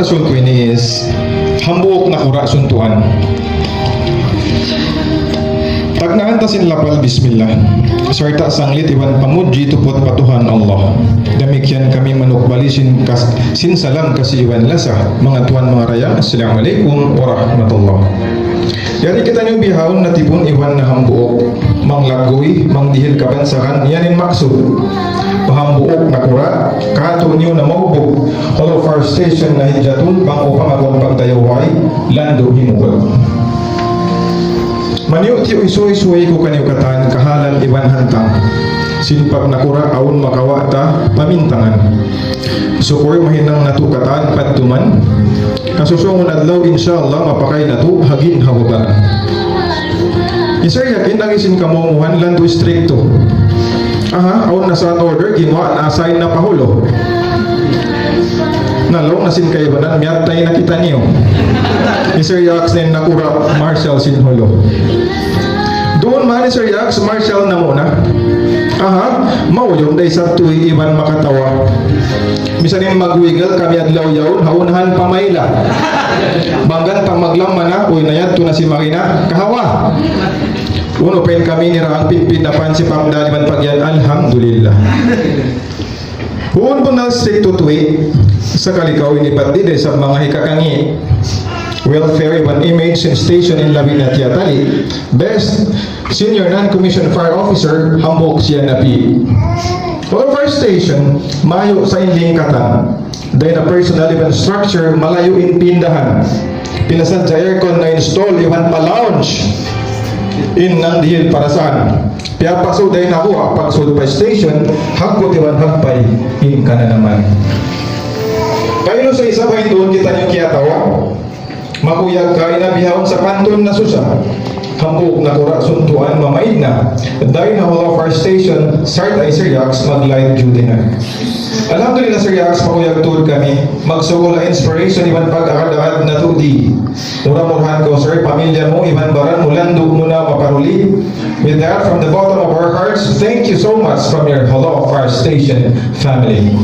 rasul ko ini is hambuok na kura suntuan. Tagnaan ta sin lapal bismillah. Sarta sanglit iwan pamuji tupot patuhan Allah. Demikian kami manukbali sin salam kasi iwan lasa. Mga tuan mga raya, Assalamualaikum warahmatullah. Yari kita niyong bihawon na tipon iwan na hambuok, manglagoy, mangdihil kabansakan, yanin maksud. Pahambuok na kura, kato niyo na maubog, Holo Fire Station na hidjatun, bang upang agwang pagdayaway, lando hinugol. Maniw tiyo isuy-suy ko kaniw katan, kahalan iban hantang. Sinpag na kura, aun makawata, pamintangan. Sukoy mahinang natukatan, patuman. Kasusungon adlaw insyaallah mapakay na to hagin hawaban. Isay yakin ang isin kamunguhan lanto stricto. Aun na sa order ginawa na assign na pahulo. Nalaw na sin kaibanan miyatay na kita niyo. Isay yaks na nakura Marshall sin hulo. Doon man Sir Yax, Marshall na muna. Mauyong day sa tuwi iban makatawa. Misanin magwigal kami adlaw yaon, haunahan pamayla. Banggan pang maglaman na, uy nayad to na si Marina, kahawa. Uno pen kami ni Rahang Pinpin na pansi pangdaliman pagyan, alhamdulillah. Huwag po na stick to tuwi, sa kalikaw inipat din sa mga hikakangi. Welfare Iban Image and Station in Labina Tiatali. Best Senior Non-Commissioned Fire Officer, Hambok siya na P. For Fire Station, mayo sa inling katan. Dahil na personal event structure, malayo in pindahan. Pinasan sa aircon na install, iwan pa lounge. In nandihil para saan. Piapaso dahil nakuha, pag Fire Station, hagkot iwan hagpay, in ka na naman. Kayo sa isa pa doon kita niyong kiyatawa. Makuyag kain na bihawon sa kanton na susa. Hambuk na kura suntuan mamaid na. Dahil na Holo Fire Station, Sart ay Sir Yax mag-light duty na. Alhamdulillah Sir Yax, makuyag tour kami. Magsugol inspiration, iban pag-akad-akad na tudi. Murah-murahan ko sir, pamilya mo, iban baran, mulandog mo na maparuli. With that, from the bottom of our hearts, thank you so much from your Holo Fire Station family.